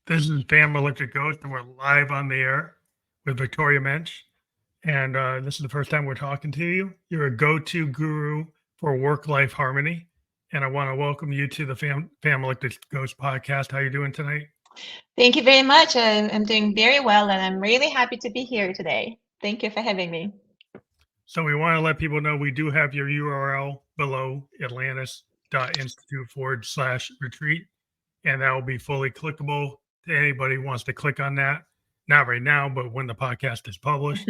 This is Family Electric Ghost, and we're live on the air with Victoria Mensch. And this is the first time we're talking to you. You're a go-to guru for work-life harmony, and I want to welcome you to the Family Electric Ghost podcast. How you doing tonight? Thank you very much. I'm doing very well, and I'm really happy to be here today. Thank you for having me. So we want to let people know we do have your URL below atlantis.institute/retreat, and that will be fully clickable to anybody who wants to click on that. Not right now, but when the podcast is published.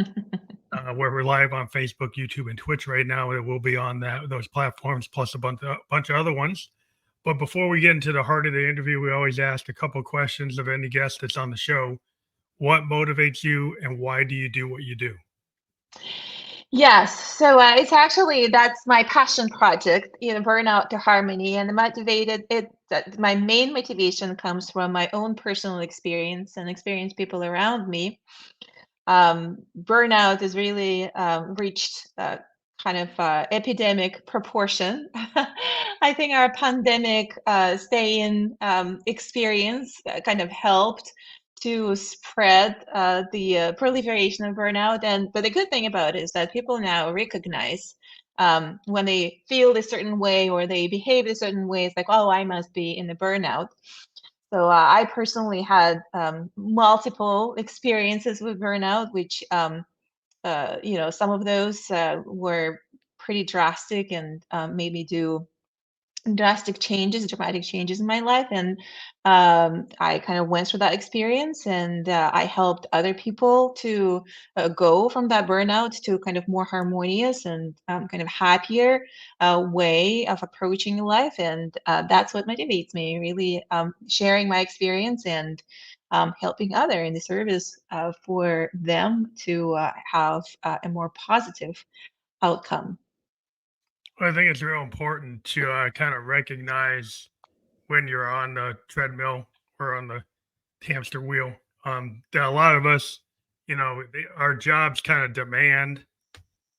We're live on Facebook, YouTube, and Twitch right now. It will be on those platforms plus a bunch of other ones. But before we get into the heart of the interview, we always ask a couple of questions of any guest that's on the show. What motivates you, and why do you do what you do? Yes, so it's actually that's my passion project, burnout to harmony, and the motivated it. That my main motivation comes from my own personal experience and experience people around me. Burnout has really reached kind of epidemic proportion. I think our pandemic stay-in experience kind of helped to spread the proliferation of burnout. But the good thing about it is that people now recognize when they feel a certain way or they behave a certain way, it's like, oh, I must be in the burnout. So I personally had multiple experiences with burnout, which some of those were pretty drastic and made me do dramatic changes in my life. And I kind of went through that experience, and I helped other people to go from that burnout to kind of more harmonious and kind of happier way of approaching life. And that's what motivates me, really sharing my experience and helping other in the service for them to have a more positive outcome. Well, I think it's real important to kind of recognize when you're on the treadmill or on the hamster wheel. That a lot of us, our jobs kind of demand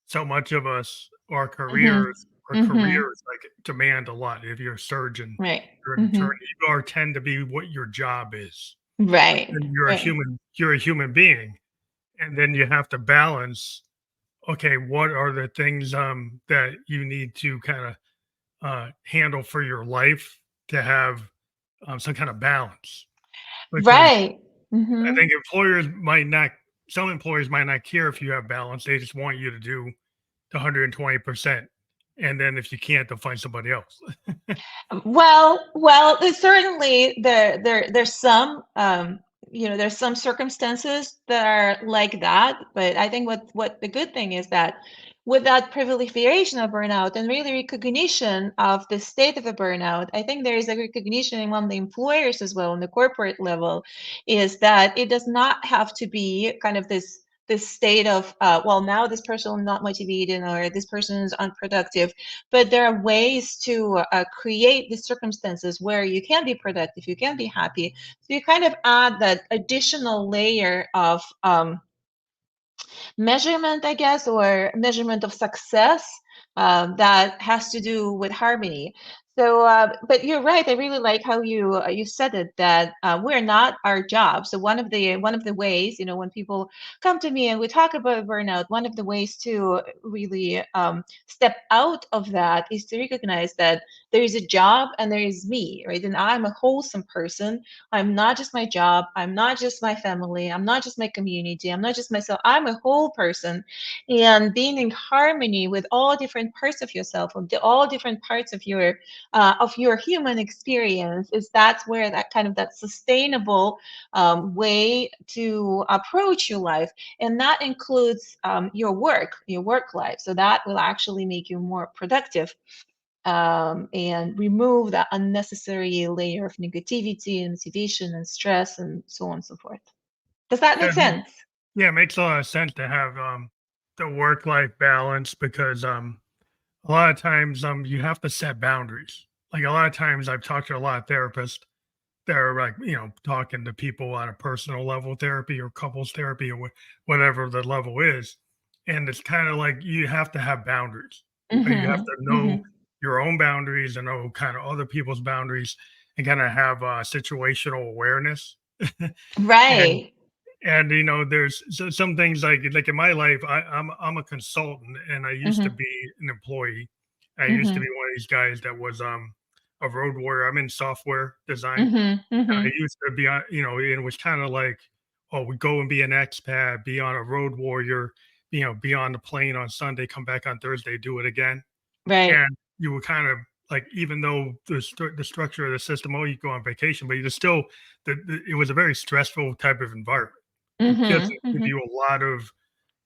so much of us. Our Hmm. careers, Hmm. like demand a lot. If you're a surgeon, Right. you're an Hmm. attorney, you are tend to be what your job is. But Right. then Right. you're a human being, and then you have to balance. Okay, what are the things that you need to kind of handle for your life to have some kind of balance? Because Right. I Hmm. think some employers might not care if you have balance. They just want you to do the 120%. And then if you can't, they'll find somebody else. There's certainly there's some there's some circumstances that are like that, but I think what the good thing is that with that proliferation of burnout and really recognition of the state of a burnout, I think there is a recognition among the employers as well on the corporate level, is that it does not have to be kind of this state of well, now this person is not motivated or this person is unproductive, but there are ways to create the circumstances where you can be productive, you can be happy. So you kind of add that additional layer of measurement, I guess, or measurement of success that has to do with harmony. So, but you're right. I really like how you said it, that we're not our job. So one of the ways, when people come to me and we talk about burnout, one of the ways to really step out of that is to recognize that there is a job and there is me, right? And I'm a wholesome person. I'm not just my job. I'm not just my family. I'm not just my community. I'm not just myself. I'm a whole person. And being in harmony with all different parts of yourself, all different parts of your human experience, is that's where that kind of that sustainable way to approach your life. And that includes your work life. So that will actually make you more productive and remove that unnecessary layer of negativity and motivation and stress and so on and so forth. Does that Yeah, make sense? yeah, it makes a lot of sense to have the work life balance because a lot of times you have to set boundaries. Like a lot of times I've talked to a lot of therapists that are like, talking to people on a personal level therapy or couples therapy or whatever the level is. And it's kind of like you have to have boundaries. You have Mm-hmm. to know Mm-hmm. your own boundaries and know kind of other people's boundaries and kind of have situational awareness. and Right. there's some things like in my life, I'm a consultant, and I used to Mhm. be an employee. I used to be Mhm. one of these guys that was a road warrior. I'm in software design. Mhm. I Mhm. used to be on, it was kind of like, oh, we go and be an expat, be on a road warrior, be on the plane on Sunday, come back on Thursday, do it again. Right. And you were kind of like, even though the structure of the system, oh, you go on vacation, but you still, it was a very stressful type of environment. It Mhm. doesn't give Mhm. you a lot of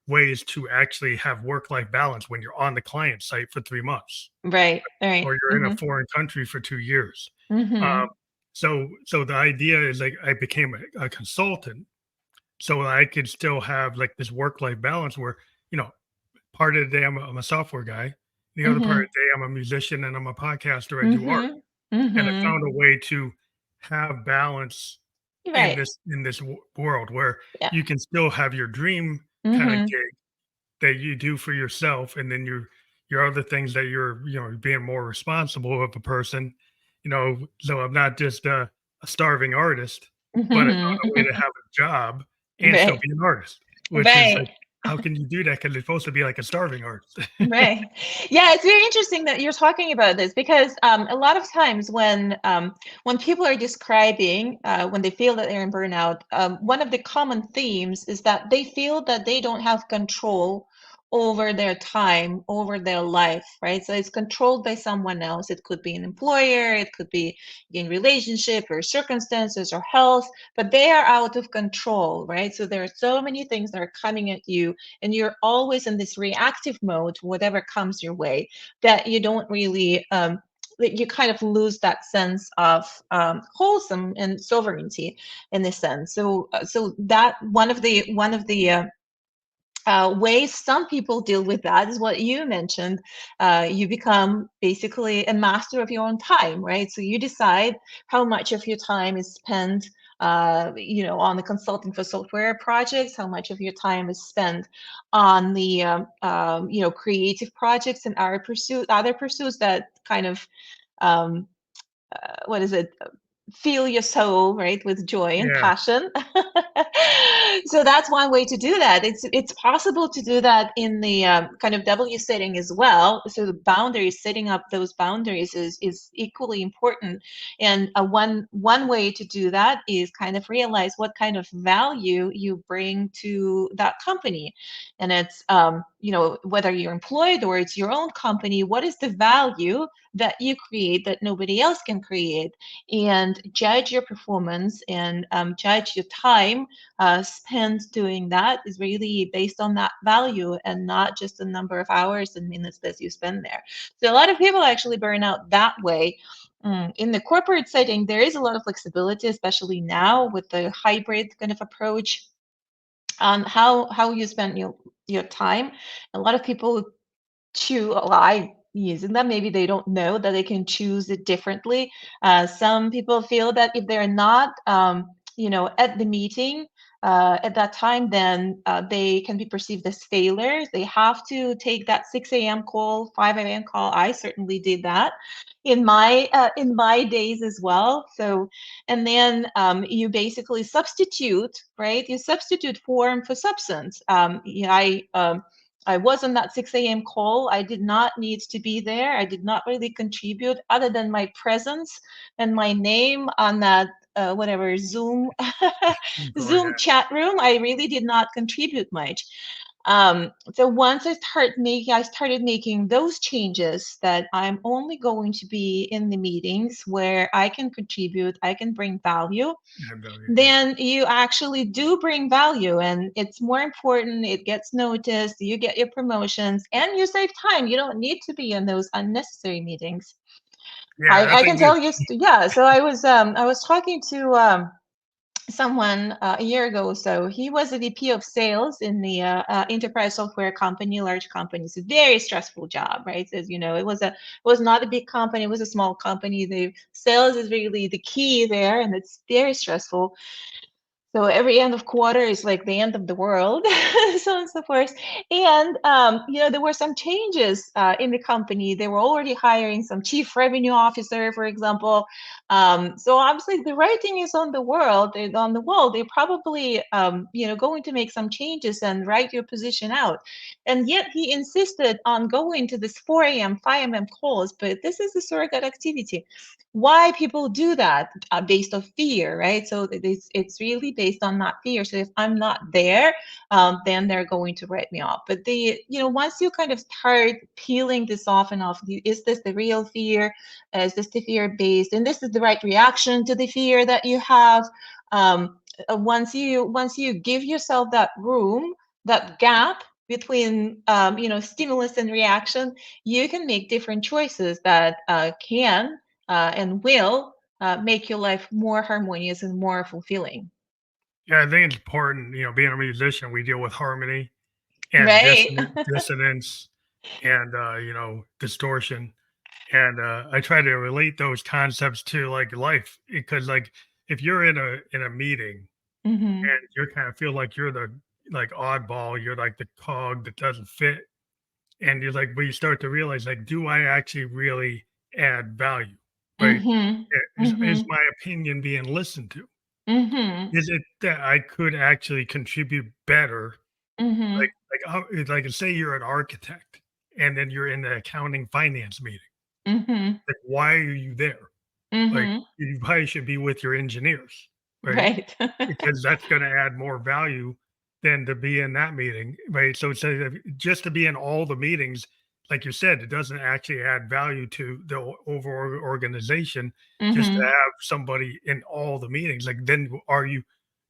ways to actually have work life balance when you're on the client site for 3 months Right. Right. or you're in a Mhm. foreign country for 2 years. Um, Mhm. so the idea is like I became a consultant so I could still have like this work life balance where, you know, part of the day I'm a software guy, the other part of Mhm. the day I'm a musician and I'm a podcaster. I do art, Mhm. and I Mhm. found a way to have balance in Right. this world where Yeah. you can still have your dream kind of Mhm. gig that you do for yourself, and then your other things that you're being more responsible of a person. So I'm not just a starving artist, but I Mhm. found a way to have a job and still Right. be an artist, which is like, Right. how can you do that? Because it's supposed to be like a starving artist. Right. Yeah, it's very interesting that you're talking about this because a lot of times when people are describing when they feel that they're in burnout, one of the common themes is that they feel that they don't have control over their time, over their life, right? So it's controlled by someone else. It could be an employer, it could be in relationship or circumstances or health, but they are out of control, right? So there are so many things that are coming at you and you're always in this reactive mode to whatever comes your way that you don't really that you kind of lose that sense of wholesome and sovereignty in this sense. So that one of the ways some people deal with that is what you mentioned. You become basically a master of your own time, right? So you decide how much of your time is spent, on the consulting for software projects, how much of your time is spent on the, creative projects and other pursuits that kind of um, what is it? Fill your soul, right, with joy and Yeah, passion. So that's one way to do that. It's possible to do that in the kind of W setting as well. So the boundaries, setting up those boundaries is equally important. And one way to do that is kind of realize what kind of value you bring to that company, and it's whether you're employed or it's your own company. What is the value that you create that nobody else can create? And judge your performance and judge your time spent doing that is really based on that value and not just the number of hours and minutes that you spend there. So a lot of people actually burn out that way. In the corporate setting, there is a lot of flexibility, especially now with the hybrid kind of approach on how you spend your time. A lot of people I using them. Maybe they don't know that they can choose it differently. Some people feel that if they're not, at the meeting at that time, then they can be perceived as failures. They have to take that 6 a.m. call, 5 a.m. call. I certainly did that in my days as well. So, and then you basically substitute, right? You substitute form for substance. I was on that 6 a.m. call. I did not need to be there. I did not really contribute other than my presence and my name on that whatever Zoom go Zoom ahead. chat room. I really did not contribute much. So once I started making those changes that I'm only going to be in the meetings where I can contribute, I can bring value, I believe, yeah. then you actually do bring value and it's more important. It gets noticed, you get your promotions, and you save time. You don't need to be in those unnecessary meetings. Yeah, I I can think tell that. you, yeah. So I was talking to someone a year ago or so. He was a VP of sales in the enterprise software company, large company. It's a very stressful job, right? As you know, it was not a big company, it was a small company. The sales is really the key there, and it's very stressful. So every end of quarter is like the end of the world, so on and so forth. And there were some changes in the company. They were already hiring some chief revenue officer, for example. So obviously, the writing is on the world, on the wall. They're probably, going to make some changes and write your position out. And yet, he insisted on going to this 4 a.m., 5 a.m. calls. But this is a surrogate activity. Why people do that based on fear, right? So it's really based on not fear. So if I'm not there, then they're going to write me off. But once you kind of start peeling this off and off, is this the real fear? Is this the fear based? And this is the right reaction to the fear that you have. Once you give yourself that room, that gap between stimulus and reaction, you can make different choices that can and will make your life more harmonious and more fulfilling. Yeah, I think it's important, being a musician, we deal with harmony and Right. dissonance and distortion. And I try to relate those concepts to like life because like if you're in a meeting Hmm. and you kind of feel like you're the like oddball, you're like the cog that doesn't fit, and you're like, but you start to realize like, do I actually really add value? Right? Hmm. Is Hmm. my opinion being listened to? Hmm. Is it that I could actually contribute better? Hmm. It's like say you're an architect and then you're in the accounting finance meeting. Hmm. Like, why are you there? Like, Hmm. you probably should be with your engineers, right? Right. Because that's gonna add more value than to be in that meeting, right? So it's just to be in all the meetings, like you said, it doesn't actually add value to the overall organization just to Hmm. have somebody in all the meetings. Like, then are you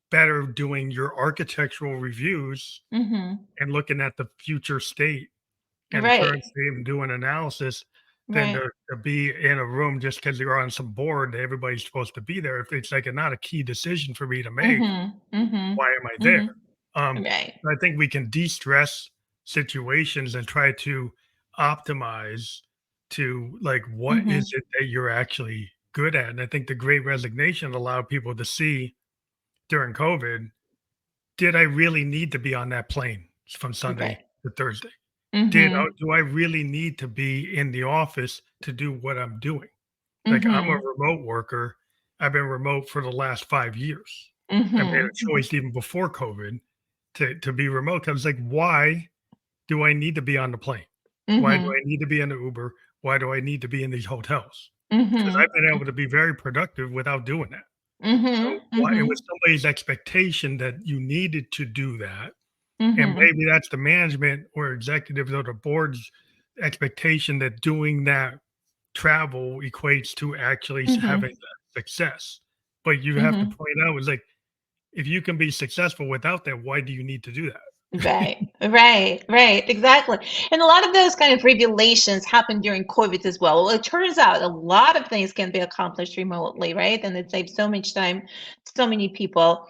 better doing your architectural reviews Hmm. and looking at the future state and the Right. current state and doing analysis than Right. to be in a room just because you're on some board that everybody's supposed to be there. If it's like not a key decision for me to make, Hmm. Hmm. why am I there? Hmm. Um, Right. I think we can de-stress situations and try to optimize to like what is Hmm. it that you're actually good at. And I think the Great Resignation allowed people to see during COVID, did I really need to be on that plane from Sunday Right. to Thursday? Hmm. Do I really need to be in the office to do what I'm doing? Like, I'm a Hmm. remote worker. I've been remote for the last 5 years. I made a Hmm. choice even before COVID to be remote. I was like, "Why do I need to be on the plane? Why do I Hmm. need to be in the Uber? Why do I need to be in these hotels?" Because Hmm. I've been able to be very productive without doing that. So, Hmm. why it was Hmm. somebody's expectation that you needed to do that, and Hmm. maybe that's the management or executives or the board's expectation that doing that travel equates to actually having Hmm. that success. But you have to Hmm. point out, it's like, if you can be successful without that, why do you need to do that? Right, right, right, exactly. And a lot of those kind of revelations happened during COVID as well. Well, it turns out a lot of things can be accomplished remotely, right? And it saves so much time, so many people.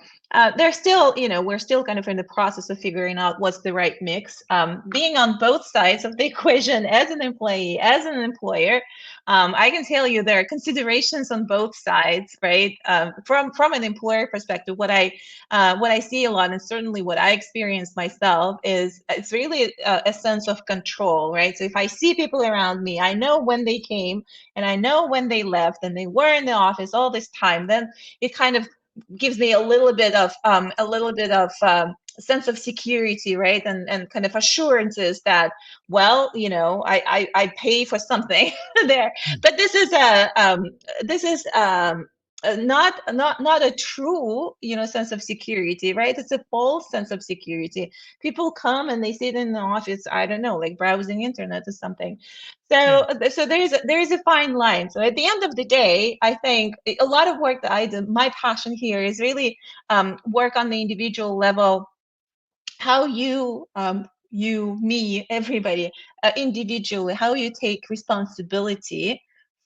They're still, we're still kind of in the process of figuring out what's the right mix. Being on both sides of the equation as an employee, as an employer, I can tell you there are considerations on both sides, right? From an employer perspective, what I see a lot, and certainly what I experience myself, is it's really a sense of control, right? So if I see people around me, I know when they came and I know when they left, and they were in the office all this time, then it kind of gives me a little bit of sense of security, right? And kind of assurances that, well, I pay for something there. Mm, But this is not a true sense of security, right? It's a false sense of security. People come and they sit in the office, I don't know, like browsing internet or something. yeah, So there is a fine line. So at the end of the day, I think a lot of work that I do, my passion here is really work on the individual level, how you, me, everybody, individually, how you take responsibility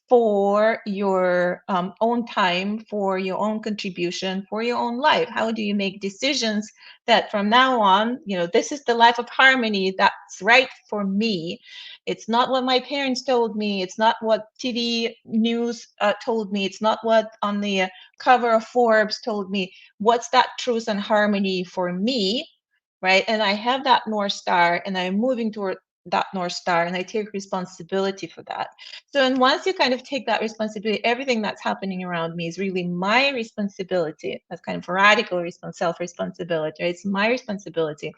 for your own time, for your own contribution, for your own life? How do you make decisions that from now on, this is the life of harmony that's right for me? It's not what my parents told me. It's not what TV news told me. It's not what on the cover of Forbes told me. What's that truth and harmony for me? Right. And I have that North Star and I'm moving toward that North Star and I take responsibility for that. So, and once you kind of take that responsibility, everything that's happening around me is really my responsibility. That's kind of radical self-responsibility. Right? It's my responsibility.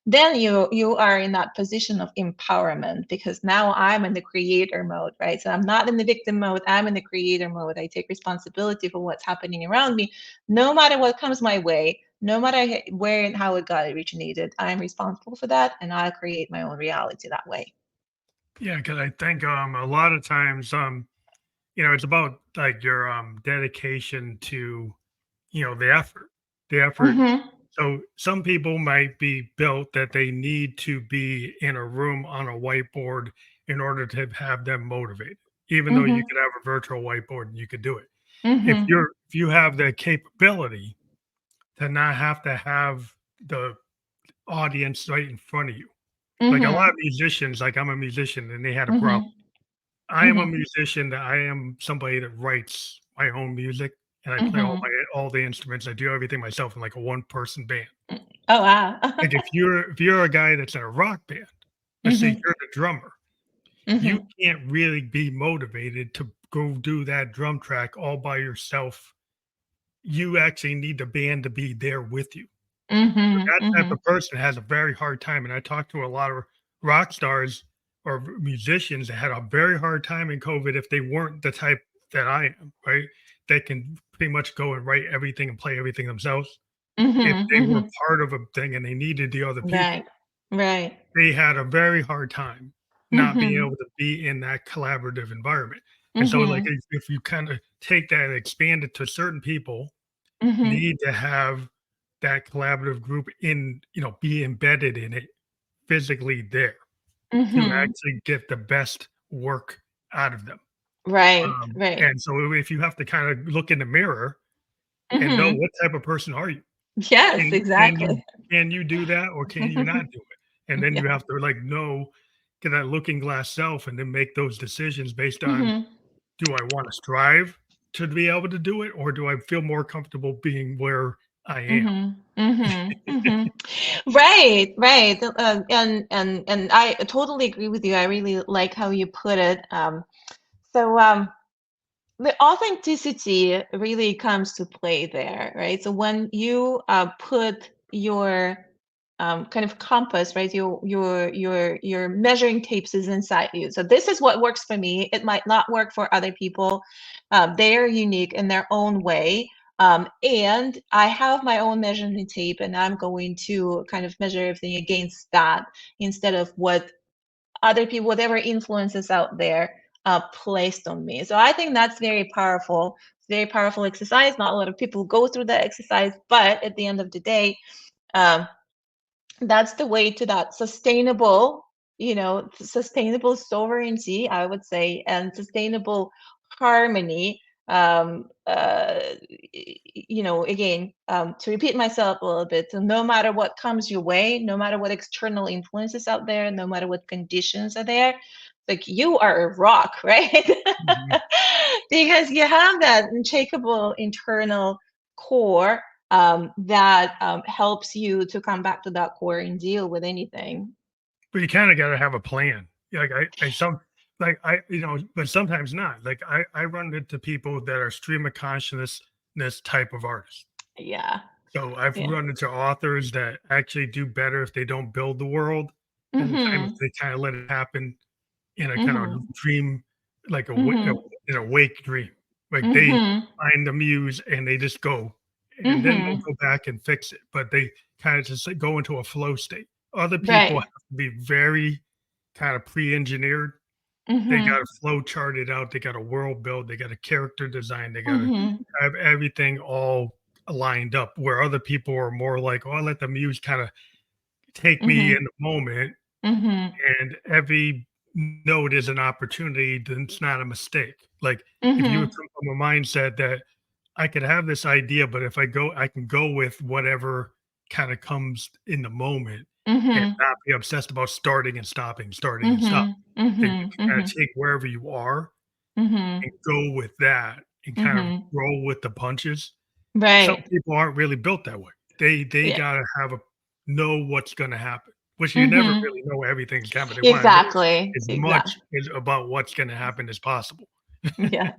Then you are in that position of empowerment because now I'm in the creator mode, right? So I'm not in the victim mode, I'm in the creator mode. I take responsibility for what's happening around me, no matter what comes my way, no matter where and how it got originated. I'm responsible for that and I'll create my own reality that way. Yeah, because I think a lot of times it's about like your dedication to the effort. The effort. Mm-hmm. So some people might be built that they need to be in a room on a whiteboard in order to have them motivated, even though you Mm-hmm. could have a virtual whiteboard and you could do it. Mm-hmm. If you have the capability to not have to have the audience right in front of you. Like a lot Mm-hmm. of musicians, like I'm a musician and they had a problem. Mm-hmm. I am a Mm-hmm. musician that I am somebody that writes my own music and I play Mm-hmm. all the instruments. I do everything myself in like a one person band. Oh wow. Like if you're a guy that's in a rock band, let's say Mm-hmm. you're the drummer, you Mm-hmm. can't really be motivated to go do that drum track all by yourself. You actually need the band to be there with you. So Mm-hmm. that type Mm-hmm. of person has a very hard time. And I talked to a lot of rock stars or musicians that had a very hard time in COVID if they weren't the type that I am, right? They can pretty much go and write everything and play everything themselves. If Mm-hmm. they were Mm-hmm. part of a thing and they needed the other people, Right. Right. they had a very hard time not being Mm-hmm. able to be in that collaborative environment. And so, like, Mm-hmm. if you kind of take that and expand it to certain people, Mm-hmm. need to have that collaborative group in, be embedded in it physically there to Mm-hmm. actually get the best work out of them. Right. Right. And so if you have to kind of look in the mirror and know Mm-hmm. what type of person are you? Yes, Can you exactly. do that or can you not do it? And then you Yeah. have to like know, get that looking glass self and then make those decisions based on, Mm-hmm. do I want to strive to be able to do it or do I feel more comfortable being where I am? Mm-hmm. Mm-hmm. Mm-hmm. Right, right. And I totally agree with you. I really like how you put it. So the authenticity really comes to play there, right? So when you put your kind of compass, right? Your measuring tapes is inside you. So this is what works for me. It might not work for other people. They are unique in their own way. And I have my own measuring tape, and I'm going to kind of measure everything against that instead of what other people, whatever influences out there placed on me. So I think that's very powerful. It's very powerful exercise. Not a lot of people go through that exercise, but at the end of the day, um, that's the way to that sustainable, sustainable sovereignty, I would say, and sustainable harmony. Again, to repeat myself a little bit, so no matter what comes your way, no matter what external influences out there, no matter what conditions are there, like you are a rock, right? Mhm. Because you have that unshakable internal core that helps you to come back to that core and deal with anything. But you kinda gotta have a plan. Like, but sometimes not. Like, I run into people that are stream of consciousness type of artists. Yeah. So, I've Yeah. run into authors that actually do better if they don't build the world, and kind of Mhm. they kinda let it happen in a kind of Mhm. dream, like Mhm. in a wake dream. Like, they Mhm. find the muse and they just go, and then they Mhm. go back and fix it, but they kinda just, like, go into a flow state. Other people Right. have to be very kinda pre-engineered. They got Mhm. a flow charted out, they got a world build, they got a character design, they gotta Mhm. have everything all lined up, where other people are more like, "Oh, I'll let the muse kinda take me Mhm. in the moment," Mhm. and every know it is an opportunity, then it's not a mistake. Like if you Mhm. come from a mindset that I could have this idea, but if I can go with whatever kind of comes in the moment and Mhm. not be obsessed about starting and stopping. Mhm. Then you Mhm. can kind of Mhm. take wherever you are Mhm. and go with that and kind of Mhm. roll with the punches. Some Right. people aren't really built that way. They Yeah. gotta know what's gonna happen, which you never Mhm. really know everything's happening. They wanna know Exactly. as Exactly. much as about what's gonna happen as possible. Yeah.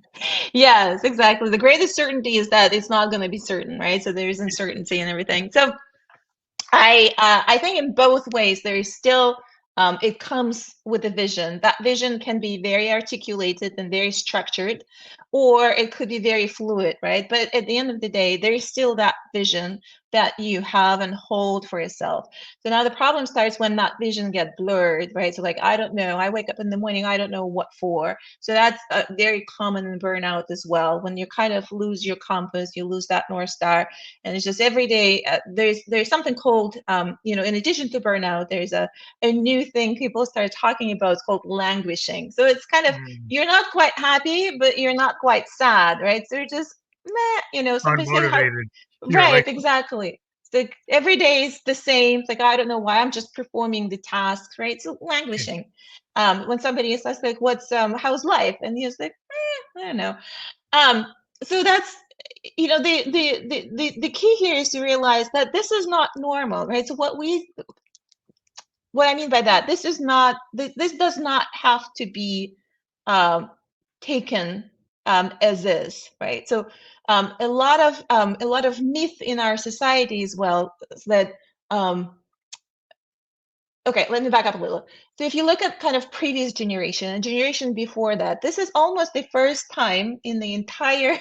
Yes, exactly. The greatest certainty is that it's not going to be certain, right? So there's uncertainty and everything. So I think in both ways there is still it comes with a vision. That vision can be very articulated and very structured, or it could be very fluid, right? But at the end of the day, there is still that vision that you have and hold for yourself. So now the problem starts when that vision get blurred, right? So like I don't know, I wake up in the morning, I don't know what for. So that's very common in burnout as well. When you kind of lose your compass, you lose that north star, and it's just every day there's something called in addition to burnout, there's a new thing people start talking about. It's called languishing. So it's kind of Mm, you're not quite happy but you're not quite sad, right? So you're just meh, somebody say how. unmotivated. You're Right, like, exactly. It's like every day is the same. It's like I don't know why, I'm just performing the tasks, right? So "Okay, languishing. When somebody is like what's how's life, and you're like I don't know. um so that's the key here is to realize that this is not normal, right? So what I mean by that, this is not this does not have to be um taken as is, right? So a lot of myth in our society as well is that um okay, let me back up a little. So if you look at kind of previous generation and generation before that, this is almost the first time in the entire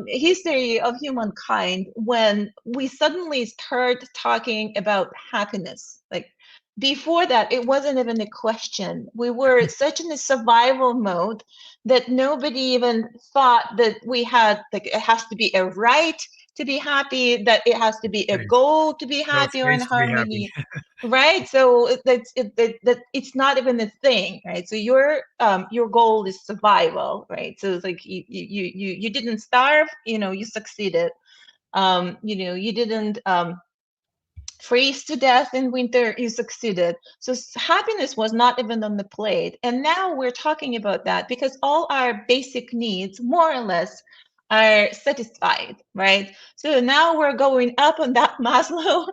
history of humankind when we suddenly start talking about happiness. Like before that, it wasn't even a question. We were such in a survival mode that nobody even thought that we had, like, it has to be a right to be happy, that it has to be a hey, goal to be no happy or in face to be happy." harmony. Right, so that it's not even a thing, right? So your goal is survival, right? So it's like you didn't starve, you succeeded. You didn't freeze to death in winter, you succeeded. So happiness was not even on the plate. And now we're talking about that because all our basic needs, more or less, are satisfied, right? So now we're going up on that Maslow,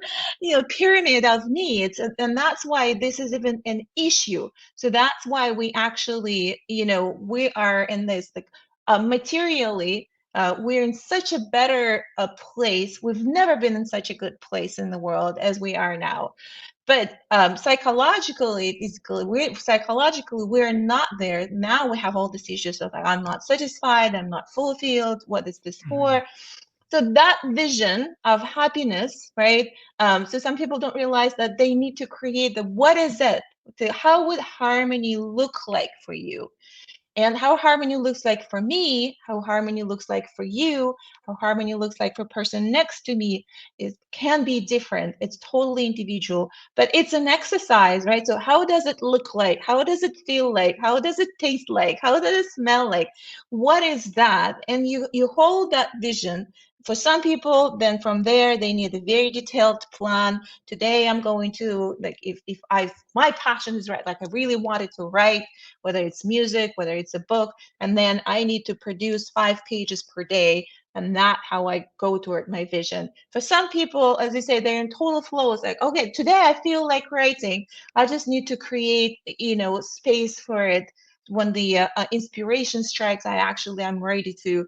pyramid of needs. And that's why this is even an issue. So that's why we actually, we are in this like materially we're in such a better place. We've never been in such a good place in the world as we are now. But psychologically, we're not there. Now we have all these issues of like, I'm not satisfied, I'm not fulfilled. What is this Mhm. for? So that vision of happiness, right? So some people don't realize that they need to create the what is it? How would harmony look like for you? And how harmony looks like for me, how harmony looks like for you, how harmony looks like for person next to me is can be different. It's totally individual, but it's an exercise, right? So how does it look like? How does it feel like? How does it taste like? How does it smell like? What is that? And you hold that vision. For some people, then from there they need a very detailed plan. Today I'm going to like if I my passion is right, like I really wanted to write, whether it's music, whether it's a book, and then I need to produce 5 pages per day. And that how I go toward my vision. For some people, as I say, they're in total flow. It's like, okay, today I feel like writing. I just need to create, space for it. When the inspiration strikes, I'm ready to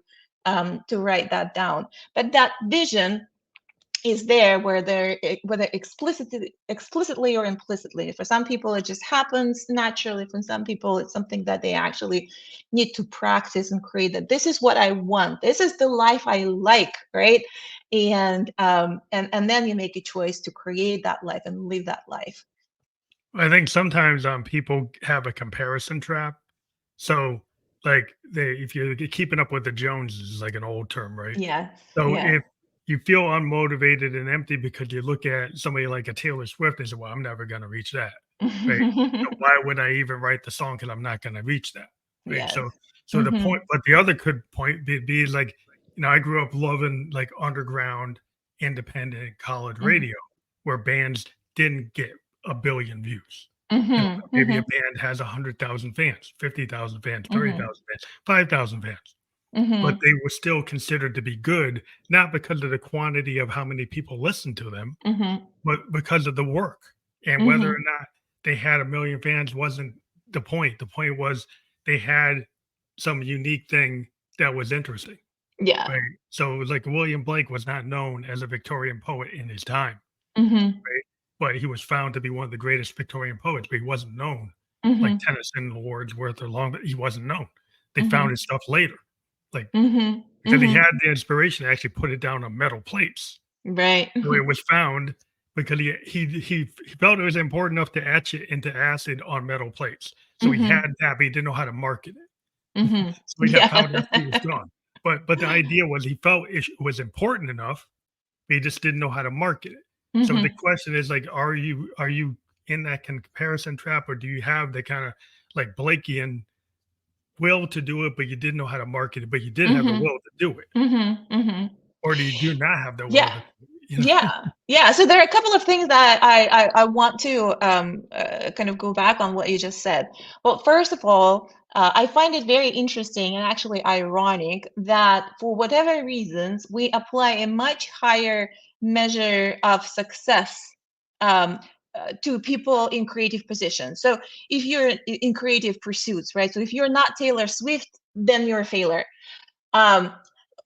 write that down. But that vision is there whether explicitly or implicitly. For some people it just happens naturally. For some people it's something that they actually need to practice and create, that this is what I want, this is the life I like, right? And then you make a choice to create that life and live that life. I think sometimes people have a comparison trap. So like if you're keeping up with the Joneses is like an old term, right? Yes, So yes. if you feel unmotivated and empty because you look at somebody like a Taylor Swift and say, "Well, I'm never gonna reach that." right? So why would I even write the song? Because I'm not going to reach that, right? Yes. So the Mhm. point, but the other good point be like, I grew up loving like underground, independent college Mhm. radio, where bands didn't get a billion views. Mhm. Maybe a Mhm. band has 100,000 fans, 50,000 fans, Mhm. 30,000 fans, 5,000 fans, but Mhm. they were still considered to be good, not because of the quantity of how many people listened to them, Mhm. but because of the work. And whether or Mhm. not they had a million fans wasn't the point. The point was they had some unique thing that was interesting, Yeah. right? So it was like William Blake was not known as a Victorian poet in his time, Mhm. right? But he was found to be one of the greatest Victorian poets, but he wasn't known like Mhm. Tennyson or Wordsworth or Long. He wasn't known. They found Mhm. his stuff later, like Mhm. because he Mhm. had the inspiration to actually put it down on metal plates. Right. So it was found because he felt it was important enough to etch it into acid on metal plates. So he had Mhm. that, but he didn't know how to market it. Mhm. So he got found Yeah. after he was gone. But the idea was he felt it was important enough, but he just didn't know how to market it. So the Mhm. question is like, are you in that comparison trap, or do you have the kind of like Blakean will to do it, but you didn't know how to market it, but you did have the Mhm. will to do it, Mhm. Mhm. or do you do not have the will Yeah. to, you know? Yeah. Yeah. So there are a couple of things that I want to kind of go back on what you just said. Well, first of all, I find it very interesting and actually ironic that for whatever reasons, we apply a much higher measure of success um, to people in creative positions. So if you're in creative pursuits, right? So if you're not Taylor Swift, then you're a failure. Um,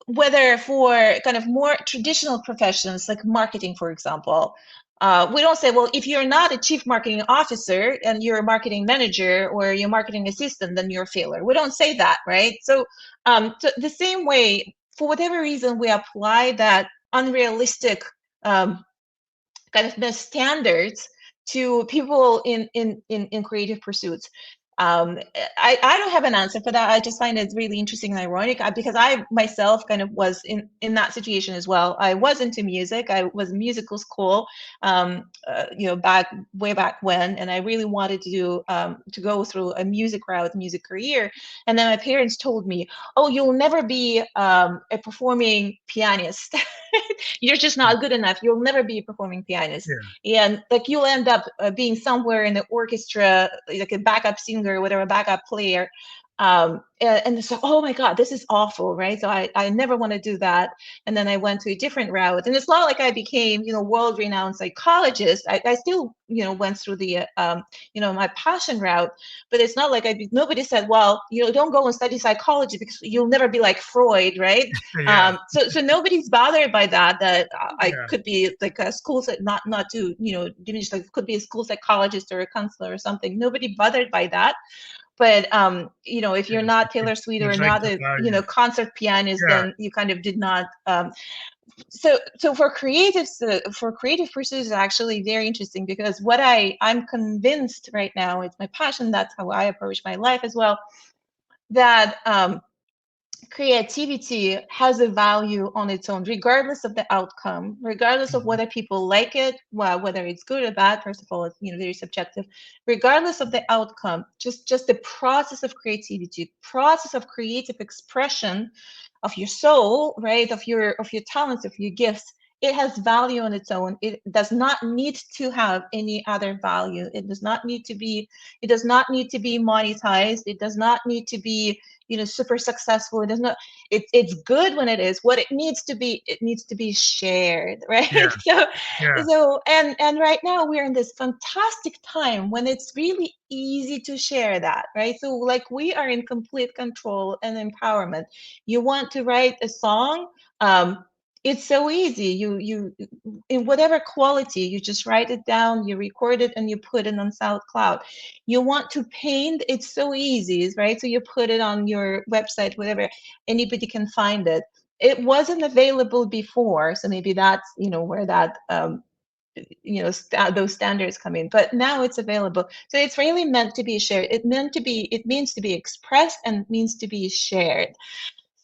whether for kind of more traditional professions like marketing, for example, we don't say, well, if you're not a chief marketing officer and you're a marketing manager or you're a marketing assistant, then you're a failure. We don't say that, right? So the same way, for whatever reason, we apply that unrealistic um, kind of the standards to people in creative pursuits. I don't have an answer for that. I just find it really interesting and ironic because I myself kind of was in that situation as well. I was into music. I was in musical school, back way back when, and I really wanted to do to go through a music route, music career. And then my parents told me, "Oh, you'll never be a performing pianist." You're just not good enough. You'll never be a performing pianist. Yeah, And like you'll end up being somewhere in the orchestra, like a backup singer, whatever, backup player. And it's like, oh my God, this is awful, right? So I never want to do that. And then I went to a different route. And it's not like I became, world renowned psychologist. I still, went through the, my passion route, but it's not like nobody said, well, don't go and study psychology because you'll never be like Freud, right? yeah, So nobody's bothered by that. That I yeah. could be like a school, not to diminish, like could be a school psychologist or a counselor or something. Nobody bothered by that. But if you're Yes, not Taylor Swift or it's like not the a value. concert pianist, Yeah, then you kind of did not. So for creatives, for creative pursuits, is actually very interesting because what I'm convinced right now, it's my passion. That's how I approach my life as well. That creativity has a value on its own, regardless of the outcome, regardless of mhm, whether people like it, well, whether it's good or bad. First of all, it's very subjective. Regardless of the outcome, just the process of creativity, process of creative expression of your soul, right? Of your talents, of your gifts. It has value on its own. It does not need to have any other value. It does not need to be. It does not need to be monetized. It does not need to be super successful. It does not. It's good when it is. What it needs to be shared, right? yeah, so yeah, so and right now we're in this fantastic time when it's really easy to share that, right? So like we are in complete control and empowerment. You want to write a song, it's so easy. You in whatever quality, you just write it down, you record it, and you put it on SoundCloud. You want to paint, it's so easy, right? So you put it on your website, whatever, anybody can find it. It wasn't available before, so maybe that's where that those standards come in. But now it's available, so it's really meant to be shared. It means to be expressed and means to be shared.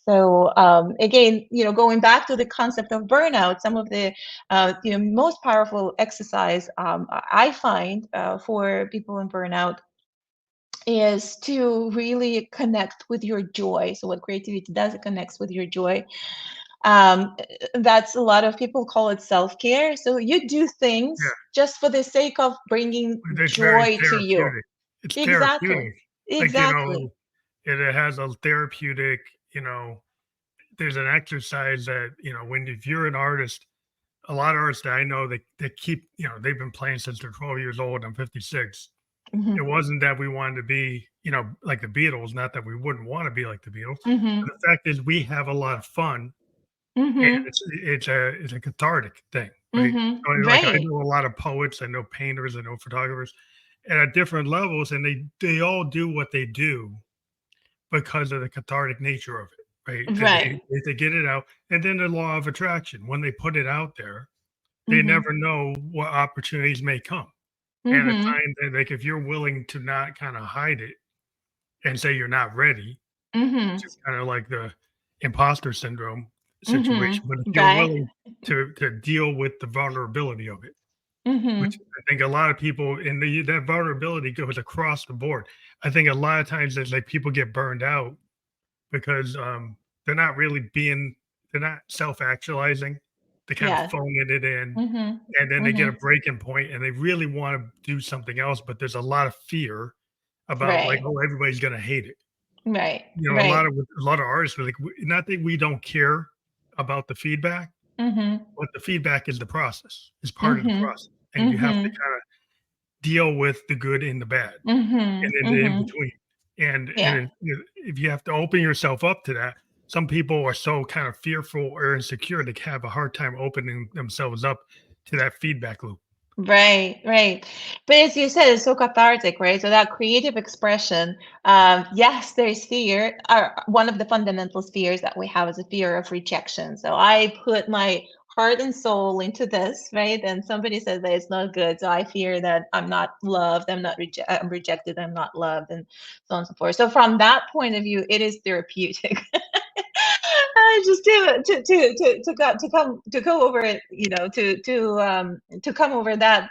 So again, going back to the concept of burnout, some of the most powerful exercise I find for people in burnout is to really connect with your joy. So what creativity does, it connects with your joy. That's, a lot of people call it self-care. So you do things Yeah. just for the sake of bringing It's very joy to you. therapeutic. It's Exactly. therapeutic. Like, Exactly. it has a therapeutic, there's an exercise that, if you're an artist, a lot of artists that I know that keep, they've been playing since they're 12 years old. I'm 56. It Hmm. wasn't that we wanted to be, like the Beatles, not that we wouldn't want to be like the Beatles. Hmm. But the fact is we have a lot of fun, and Hmm. it's a cathartic thing, right? Hmm. So, like, I Right. know a lot of poets, I know painters, I know photographers, and at different levels, and they all do what they do because of the cathartic nature of it, right? That Right. they get it out, and then the law of attraction. When they put it out there, they Hmm. never know what opportunities may come. And at Hmm. times, like, if you're willing to not kind of hide it and say you're not ready, which Hmm. is kind of like the imposter syndrome Hmm. situation, but if you're Right. willing to deal with the vulnerability of it, which Hmm. I think a lot of people in that vulnerability goes across the board. I think a lot of times it's like people get burned out because they're not really being, they're not self-actualizing. They kind of Yes. phoning it in, Hmm. and then they get Hmm. a breaking point and they really want to do something else, but there's a lot of fear about, like, Right. oh, everybody's gonna hate it. Right. A Right. lot of artists are like, not that we don't care about the feedback, Hmm. but the feedback is the process, is part of the Hmm. process, and you have to Hmm. kind of deal with the good and the bad, Hmm. and then the in Hmm. between. And Yeah. if you have to open yourself up to that, some people are so kind of fearful or insecure, they have a hard time opening themselves up to that feedback loop. Right, right. But as you said, it's so cathartic, right? So that creative expression, yes, there's fear. One of the fundamental fears that we have is a fear of rejection. So I put my heart and soul into this, right? And somebody says that it's not good. So I fear that I'm not loved, I'm rejected, I'm not loved, and so on and so forth. So from that point of view, it is therapeutic. Just to go over it, to come over that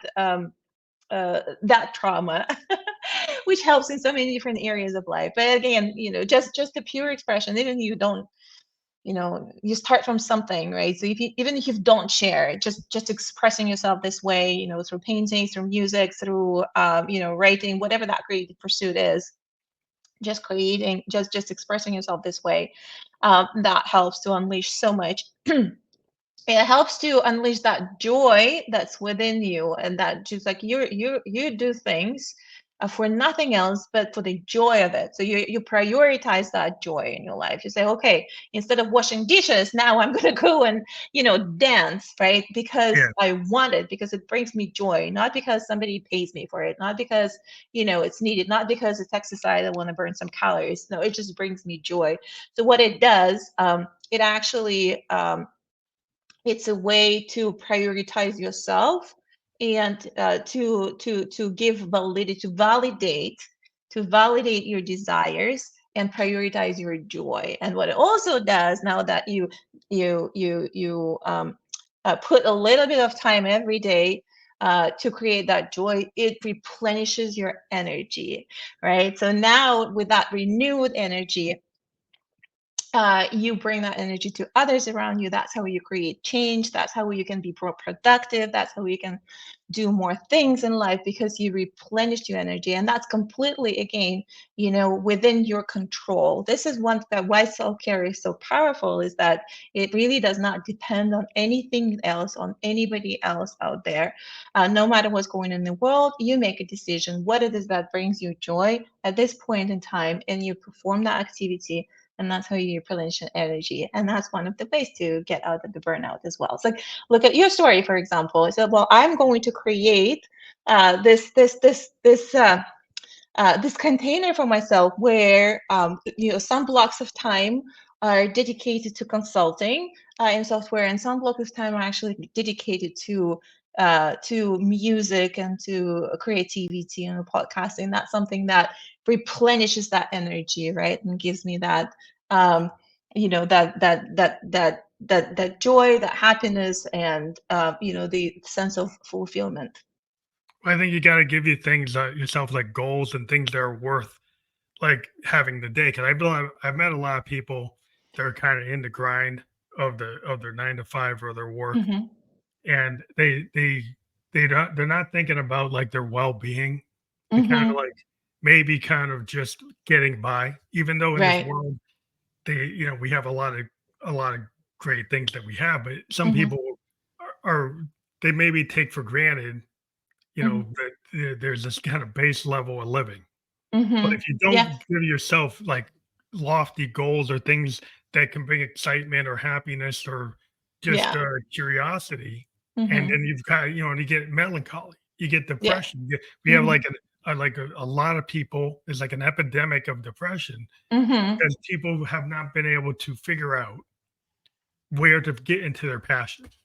trauma, which helps in so many different areas of life. But again, just the pure expression, even you don't, you start from something, right? So even if you don't share, just expressing yourself this way, through painting, through music, through writing, whatever that creative pursuit is, just creating, just expressing yourself this way, that helps to unleash so much. It helps to unleash that joy that's within you, and that just like you do things for nothing else but for the joy of it. So you prioritize that joy in your life. You say, okay, instead of washing dishes, now I'm going to go and dance, right? Because Yeah, I want it, because it brings me joy, not because somebody pays me for it, not because it's needed, not because it's exercise, I want to burn some calories. No, it just brings me joy. So what it does, it actually it's a way to prioritize yourself, and to give validity, to validate your desires and prioritize your joy. And what it also does, now that you put a little bit of time every day to create that joy, it replenishes your energy, right? So now with that renewed energy, you bring that energy to others around you. That's how you create change. That's how you can be more productive. That's how you can do more things in life, because you replenished your energy. And that's completely, again, within your control. This is one that why self-care is so powerful, is that it really does not depend on anything else, on anybody else out there. No matter what's going on in the world, you make a decision what it is that brings you joy at this point in time, and you perform that activity, and that's how you replenish energy. And that's one of the ways to get out of the burnout as well. It's like, look at your story, for example. I said, well, I'm going to create this container for myself where some blocks of time are dedicated to consulting in software, and some blocks of time are actually dedicated to music and to creativity and podcasting. That's something that replenishes that energy, right, and gives me that um, that joy, that happiness, and the sense of fulfillment. I think you got to give you things yourself like goals and things that are worth like having the day. Because I've met a lot of people that are kind of in the grind of their 9 to 5 or their work, Hmm. and they're not thinking about like their well being. They kind of Hmm. like maybe kind of just getting by, even though in this Right. world we have a lot of great things that we have, but some Hmm. people are they maybe take for granted, Hmm. that there's this kind of base level of living. But Hmm. if you Yes. don't give yourself like lofty goals or things that can bring excitement or happiness or just Yeah. curiosity, and Hmm. then you've got, you get melancholy, you get Yeah. depression. We have Hmm. like a lot of people. There's like an epidemic of depression Hmm. because people have not been able to figure out where to get into their passions,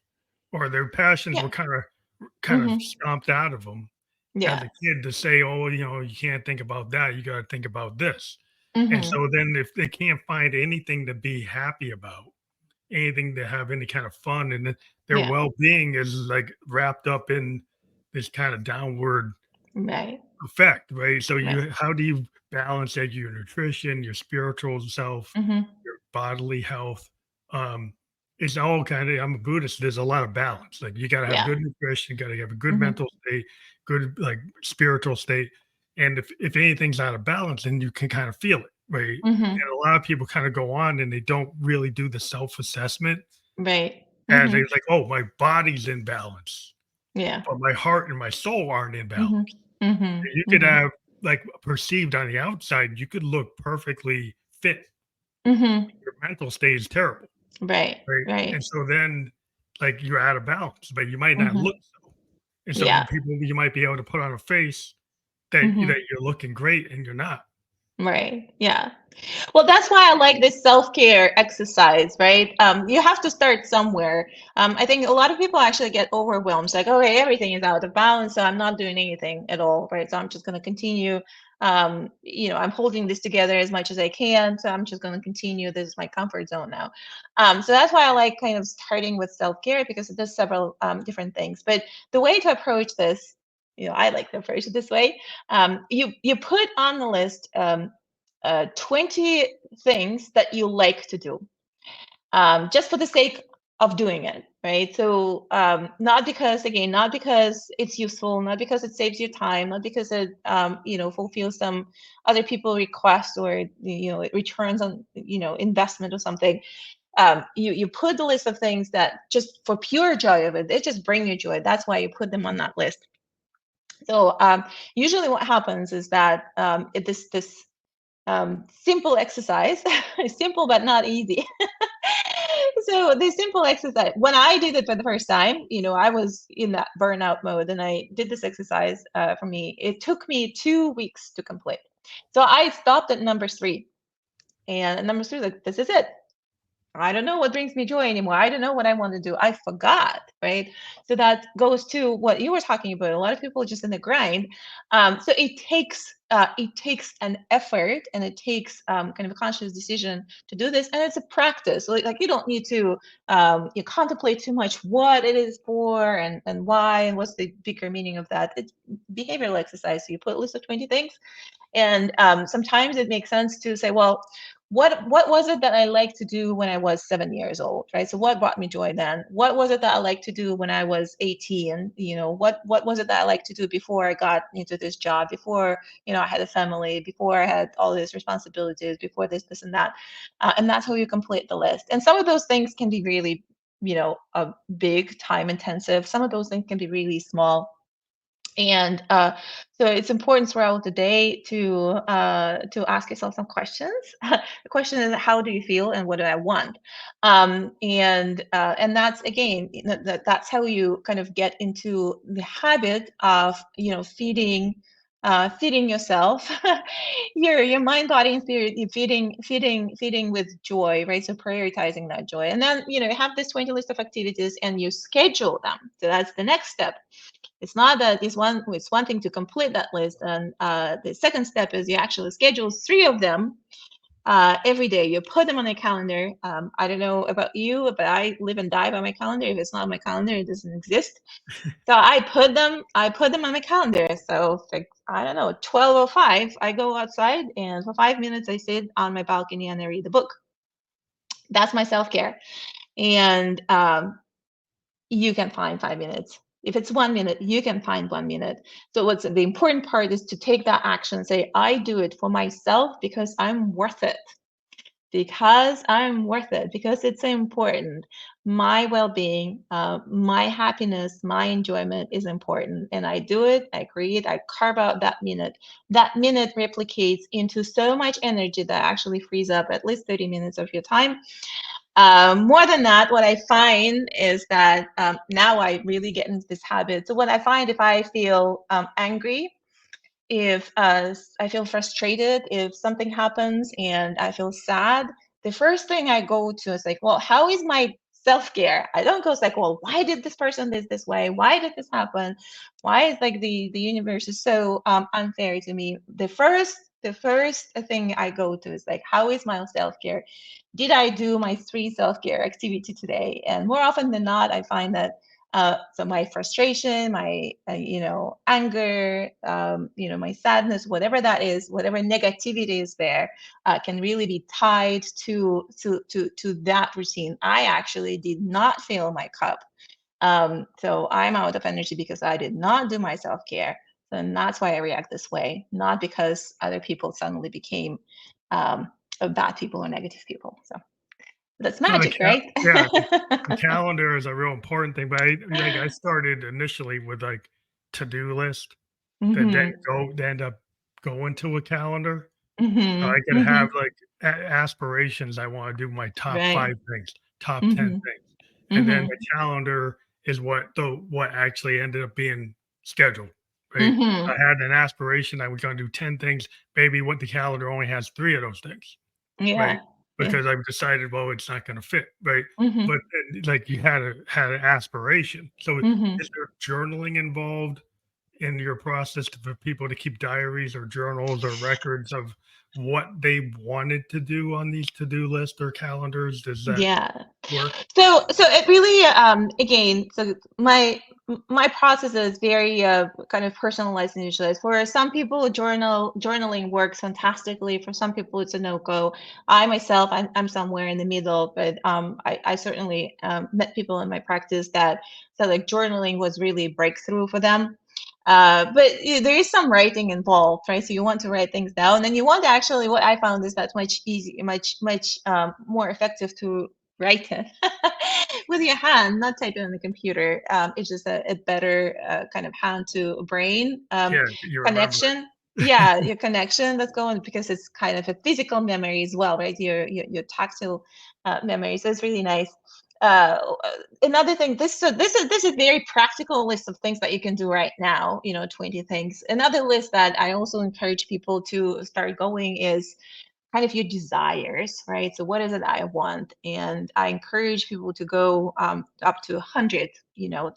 or their passions Yeah. were kind of Hmm. stomped out of them as Yeah. a kid to say, "Oh, you can't think about that. You got to think about this." And Hmm. so then, if they can't find anything to be happy about, anything to have any kind of fun, and then their Yeah. well-being is like wrapped up in this kind of downward Right. effect, right? So Right. how do you balance that your nutrition, your spiritual self, Hmm. your bodily health? Um, it's all kind of, I'm a Buddhist. There's a lot of balance. Like you got to have Yeah. good nutrition, got to have a good Hmm. mental state, good like spiritual state. And if anything's out of balance, then you can kind of feel it, right? Hmm. And a lot of people kind of go on and they don't really do the self-assessment Right. as Hmm. they're like, oh, my body's in balance, Yeah. but my heart and my soul aren't in balance. Hmm. Hmm. You could Hmm. have like perceived on the outside, you could look perfectly fit. Hmm. Your mental state is terrible, Right. right? And Right. so then, like you're out of balance, but you might not look Hmm. so. And so Yeah. you might be able to put on a face that Hmm. you're looking great and you're not. Right. Yeah. Well, that's why I like this self-care exercise, right? You have to start somewhere. I think a lot of people actually get overwhelmed. It's like, okay, everything is out of balance, so I'm not doing anything at all, right? So I'm just going to continue. I'm holding this together as much as I can, so I'm just going to continue. This is my comfort zone now. So that's why I like kind of starting with self-care because it does several different things. But the way to approach this, I like to approach it this way. You put on the list. 20 things that you like to do, just for the sake of doing it, right? So, not because, again, not because it's useful, not because it saves you time, not because it, fulfills some other people request or, it returns on, investment or something. You put the list of things that just for pure joy of it, they just bring you joy. That's why you put them on that list. So, usually what happens is that this simple exercise, simple but not easy. So the simple exercise, when I did it for the first time, I was in that burnout mode, and I did this exercise. For me, it took me 2 weeks to complete. So I stopped at number three, and at number three, like, this is it. I don't know what brings me joy anymore. I don't know what I want to do. I forgot, right? So that goes to what you were talking about. A lot of people are just in the grind. So it takes an effort, and it takes kind of a conscious decision to do this, and it's a practice. Like you don't need to you contemplate too much what it is for and why and what's the bigger meaning of that. It's behavioral exercise. So you put a list of 20 things, and sometimes it makes sense to say, well, what was it that I liked to do when I was 7 years old, right? So what brought me joy then? What was it that I liked to do when I was 18? What was it that I liked to do before I got into this job, before I had a family, before I had all these responsibilities, before this and that, and that's how you complete the list. And some of those things can be really, big, time intensive. Some of those things can be really small, and so it's important throughout the day to ask yourself some questions. The question is, how do you feel, and what do I want? And that's, again, that's how you kind of get into the habit of feeding yourself, your mind, body, and spirit. You're feeding with joy, right? So prioritizing that joy, and then you have this 20 list of activities, and you schedule them. So that's the next step. It's not that it's one thing to complete that list, and the second step is you actually schedule three of them, every day. You put them on a calendar. I don't know about you, but I live and die by my calendar. If it's not on my calendar, it doesn't exist. So I put them on my calendar. So like, I don't know, 12:05, I go outside and for 5 minutes I sit on my balcony and I read the book. That's my self-care. And you can find 5 minutes. If it's 1 minute, you can find 1 minute. So what's the important part is to take that action and say, I do it for myself because I'm worth it. Because I'm worth it, because it's important. My well-being, my happiness, my enjoyment is important. And I do it, I create, I carve out that minute. That minute replicates into so much energy that actually frees up at least 30 minutes of your time. More than that, what I find is that now I really get into this habit. So what I find, if I feel angry, if I feel frustrated, if something happens and I feel sad, the first thing I go to is like, well, how is my self-care? I don't go like, well, why did this person this way? Why did this happen? Why is like the universe is so unfair to me? The first thing I go to is like, how is my self-care? Did I do my 3 self-care activity today? And more often than not, I find that so my frustration, my anger, my sadness, whatever that is, whatever negativity is there, can really be tied to that routine. I actually did not fill my cup, so I'm out of energy because I did not do my self care. And that's why I react this way, not because other people suddenly became bad people or negative people. So that's No, magic, right? yeah, the calendar is a real important thing. But I started initially with like to-do list that then Hmm. end up going to a calendar. So Hmm. I could have Hmm. like aspirations. I want to do my top Right. 5 things, top 10 Mhm. things, and then Mhm. the calendar is what actually ended up being scheduled. Right? I Mhm. had an aspiration. I was going to do 10 things. Maybe what the calendar only has 3 of those things. Right, Yeah. Yeah. because I've decided, well, it's not gonna fit, right? Mhm. But then, like, you had an aspiration. So, Mhm. is there journaling involved in your process for people to keep diaries or journals or records of what they wanted to do on these to-do lists or calendars? Does that Yeah. work? So it really again, so my process is very kind of personalized and individualized. For some people, journaling works fantastically. For some people, it's a no-go. I myself, I'm somewhere in the middle, but I certainly met people in my practice that said like journaling was really a breakthrough for them. But there is some writing involved, right? So you want to write things down, and you want to actually. What I found is that's much easier, much more effective to write it with your hand, not type it on the computer. It's just a better kind of hand to brain Yeah, you remember connection. it. Yeah, your connection that's going because it's kind of a physical memory as well, right? Your tactile memory. So it's really nice. Uh, Another thing, this is very practical list of things that you can do right now. 20 things. Another list that I also encourage people to start going is kind of your desires, right? So what is it I want? And I encourage people to go up to 100.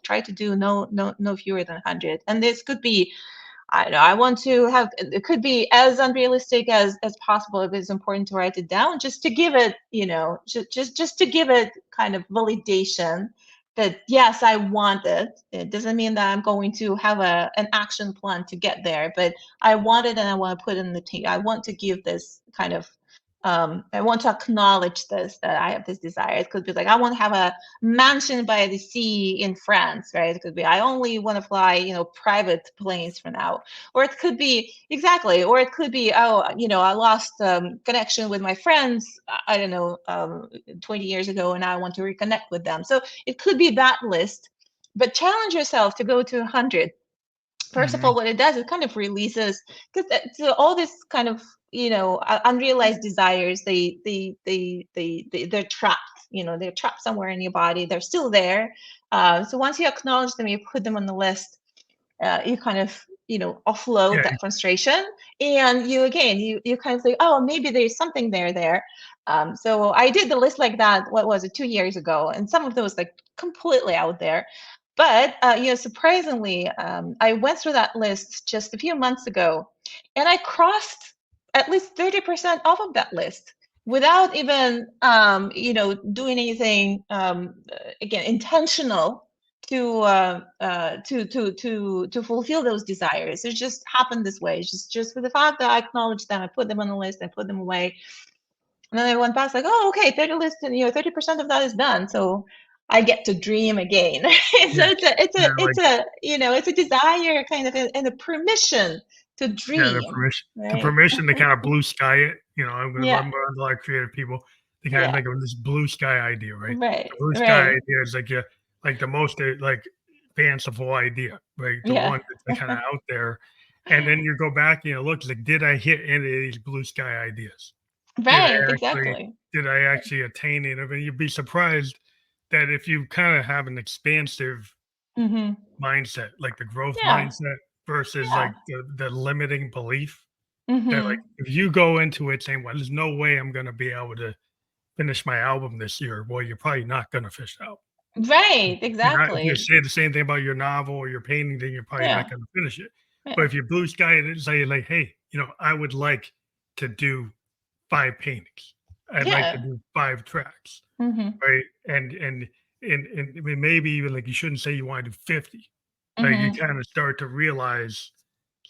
Try to do no fewer than 100. And this could be, I don't know, I want to have, it could be as unrealistic as possible. If it's important to write it down, just to give it, just to give it kind of validation that yes, I want it. It doesn't mean that I'm going to have an action plan to get there, but I want it and I want to put it in the team. I want to give this kind of I want to acknowledge this, that I have this desire. It could be like I want to have a mansion by the sea in France, right? It could be I only want to fly, private planes for now. Or it could be exactly, or it could be, oh, I lost connection with my friends, I don't know, 20 years ago, and I want to reconnect with them. So it could be that list, but challenge yourself to go to 100. First of all, Mhm. what it does, it kind of releases, because so all this kind of unrealized desires, they're trapped. They're trapped somewhere in your body. They're still there. So once you acknowledge them, you put them on the list. You kind of offload Yeah, that frustration, and you kind of say, oh, maybe there's something there. So I did the list like that. What was it, 2 years ago? And some of those like completely out there. But surprisingly, I went through that list just a few months ago, and I crossed. at least 30% off of that list without even doing anything again intentional to fulfill those desires. It just happened this way. It's just for the fact that I acknowledged them, I put them on the list, I put them away, and then I went back like, oh, okay, 30% of that is done. So I get to dream again. So Yeah. Yeah. Like, it's a desire kind of and a permission to yeah, dream, the right? permission to kind of blue sky it. Yeah, I'm around a lot of creative people. They kind of yeah, think of this blue sky idea, right? The right, blue sky right, idea is like like the most like fanciful idea, right? The yeah, one that's like, kind of out there, and then you go back and you look like, did I hit any of these blue sky ideas? Did I right, actually exactly. did I actually attain it? I mean, you'd be surprised that if you kind of have an expansive Hmm. mindset, like the growth Yeah, mindset versus yeah. like the limiting belief that like Hmm. if you go into it saying, "Well, there's no way I'm gonna be able to finish my album this year," well, you're probably not gonna finish out. Right, You're not if you exactly. say the same thing about your novel or your painting, then you're probably not Yeah, gonna finish it. But yeah, if you blue sky it and say like, "Hey, I would like to do 5 paintings. I'd like to yeah. do 5 tracks." Hmm. Right? And I mean, maybe even like you shouldn't say you want to do 50. Like you Hmm. kind of start to realize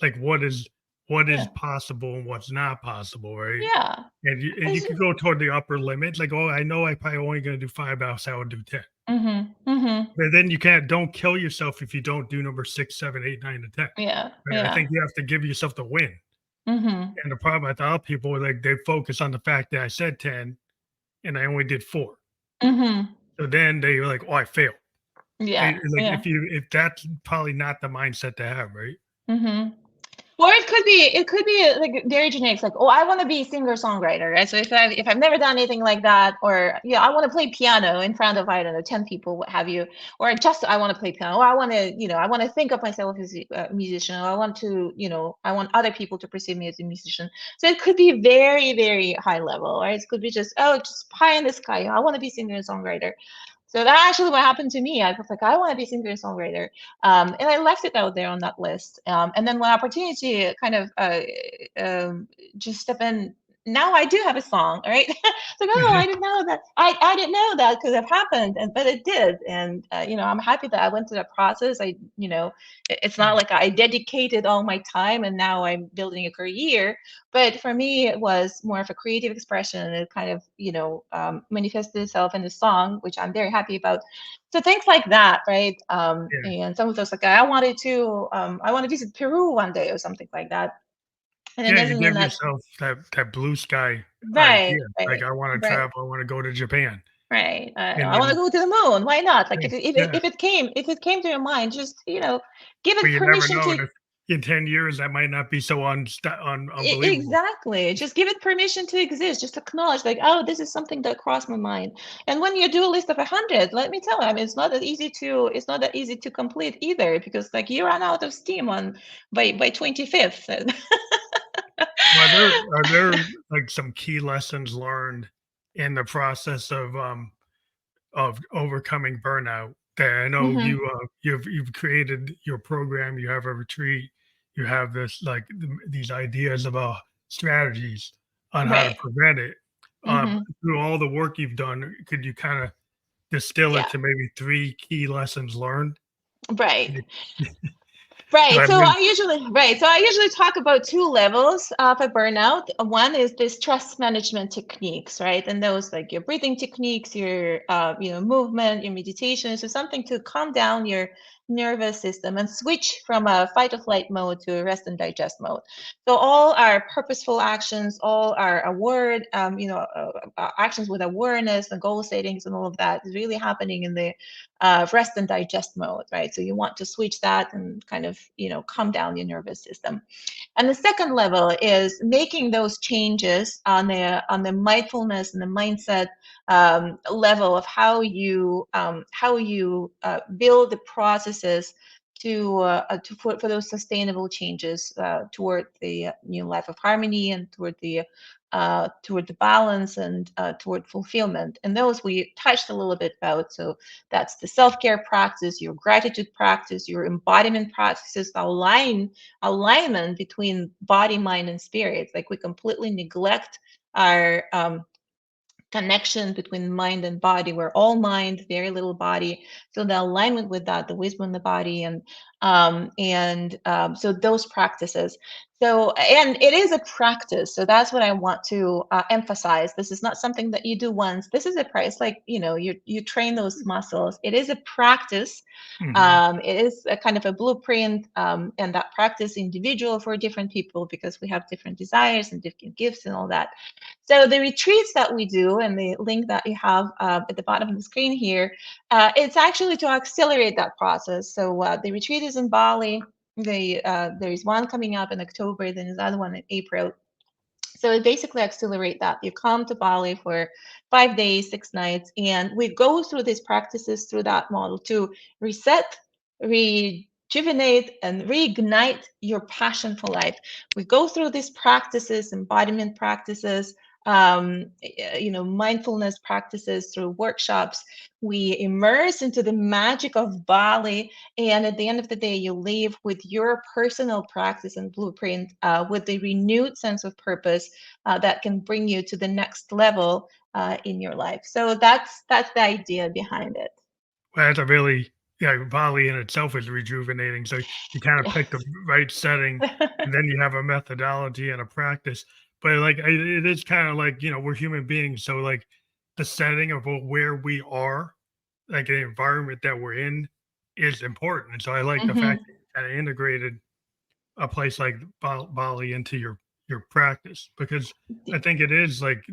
like what is Yeah, possible and what's not possible, right? yeah. And you could go toward the upper limit, like, oh, I know I probably only gonna do 5 hours, I would do 10. Hmm. Hmm. But then don't kill yourself if you don't do number 6, 7, 8, 9, and 10. Yeah, Right? I yeah. think you have to give yourself the win. Hmm. And the problem I thought people like they focus on the fact that I said 10 and I only did 4. Hmm. So then they were like, oh, I failed. Yeah, Like yeah. if that's probably not the mindset to have, right? Hmm. Or it could be like very generic, like, oh, I want to be singer-songwriter, right? So if I've never done anything like that, or yeah, I want to play piano in front of, I don't know, 10 people, what have you, or just I want to play piano, or I want to think of myself as a musician, or I want other people to perceive me as a musician. So it could be very, very high level, right? It could be just, oh, just pie in the sky. I want to be singer and songwriter. So that actually what happened to me. I was like, I want to be singer and songwriter, and I left it out there on that list. And then when opportunity kind of just step in, now I do have a song, right? It's like, oh, I didn't know that. I didn't know that could have happened, but it did. And I'm happy that I went through that process. It's not like I dedicated all my time and now I'm building a career. But for me, it was more of a creative expression, and it kind of manifested itself in the song, which I'm very happy about. So things like that, right? Yeah. And some of those, like, I want to visit Peru one day or something like that. And it Yeah, you doesn't mean give that, yourself that blue sky right, idea. Like, right, I wanna right, travel, I wanna go to Japan. right. And I want to then go to the moon. Why not? Like, yeah, if it came to your mind, just give but it you never permission know to. if in 10 years, that might not be so unbelievable. Exactly. Just give it permission to exist. Just acknowledge, like, oh, this is something that crossed my mind. And when you do a list of 100, let me tell you, I mean, it's not that easy to complete either, because like you run out of steam on by 25th. Are there, like, some key lessons learned in the process of overcoming burnout that I know Hmm. you've created your program, you have a retreat, you have this like these ideas about strategies on how to Right. prevent it. Hmm. Through all the work you've done, could you kind of distill it Yeah. to maybe 3 key lessons learned? Right. Yeah, Right. I So mean, I usually talk about two levels of a burnout. One is the stress management techniques, right? And those, like, your breathing techniques, your movement, your meditation. So something to calm down your nervous system and switch from a fight or flight mode to a rest and digest mode. So all our purposeful actions, all our actions with awareness and goal settings and all of that is really happening in the rest and digest mode, right? So you want to switch that and kind of, calm down your nervous system. And the second level is making those changes on the mindfulness and the mindset level of how you build the processes for those sustainable changes toward the new life of harmony and toward the balance and toward fulfillment. And those we touched a little bit about. So that's the self-care practice, your gratitude practice, your embodiment practices, alignment between body, mind, and spirit. Like we completely neglect our connection between mind and body. We're all mind, very little body. So the alignment with that, the wisdom in the body, so those practices. So, and it is a practice. So that's what I want to emphasize. This is not something that you do once. This is a practice. Like you train those muscles. It is a practice. It is a kind of a blueprint, and that practice individual for different people because we have different desires and different gifts and all that. So the retreats that we do and the link that you have at the bottom of the screen here, it's actually to accelerate that process. So the retreat is in Bali. There is one coming up in October, then there's another one in April. So it basically accelerate that. You come to Bali for 5 days, 6 nights, and we go through these practices through that model to reset, rejuvenate, and reignite your passion for life. We go through these practices, embodiment practices, mindfulness practices through workshops. We immerse into the magic of Bali, and at the end of the day, you leave with your personal practice and blueprint with a renewed sense of purpose that can bring you to the next level in your life. So that's the idea behind it. Well, that's a really, yeah, Bali in itself is rejuvenating. So you kind of pick the right setting, and then you have a methodology and a practice. But like it is kind of like, we're human beings. So like the setting of where we are, like the environment that we're in is important. And so I like the fact Hmm. that you kind of integrated a place like Bali into your practice, because I think it is like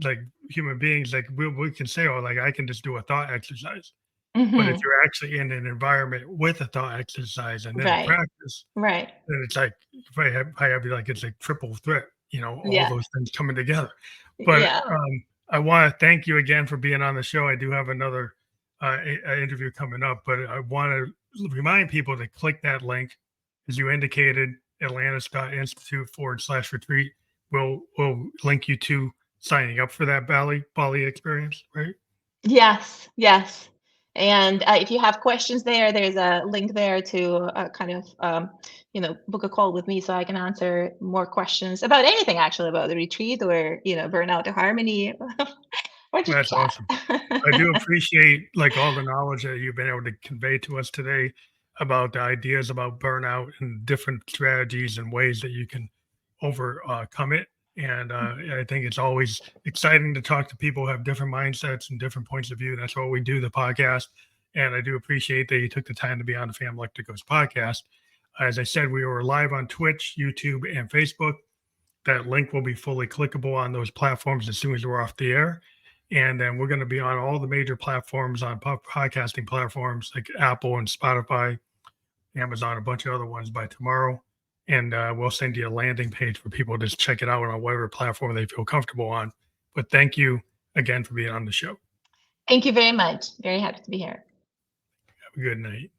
human beings, like we can say, oh, like I can just do a thought exercise. But if Hmm. you're actually in an environment with a thought exercise and then a Right. practice, Right. then it's like if I have like it's like triple threat, all Yes. those things coming together. But Yeah. I want to thank you again for being on the show. I do have another interview coming up, but I want to remind people to click that link, as you indicated, Atlantis.institute/retreat. We'll link you to signing up for that Bali experience, right? Yes, yes. And if you have questions there's a link there to kind of, book a call with me so I can answer more questions about anything actually about the retreat or, burnout to harmony or just That's awesome. I do chat. appreciate like all the knowledge that you've been able to convey to us today about the ideas about burnout and different strategies and ways that you can overcome it. And I think it's always exciting to talk to people who have different mindsets and different points of view. That's what we do, the podcast. And I do appreciate that you took the time to be on the Family Electricos podcast. As I said, we were live on Twitch, YouTube, and Facebook. That link will be fully clickable on those platforms as soon as we're off the air. And then we're going to be on all the major platforms, on podcasting platforms like Apple and Spotify, Amazon, a bunch of other ones by tomorrow. And we'll send you a landing page for people to just check it out on whatever platform they feel comfortable on. But thank you again for being on the show. Thank you very much. Very happy to be here. Have a good night.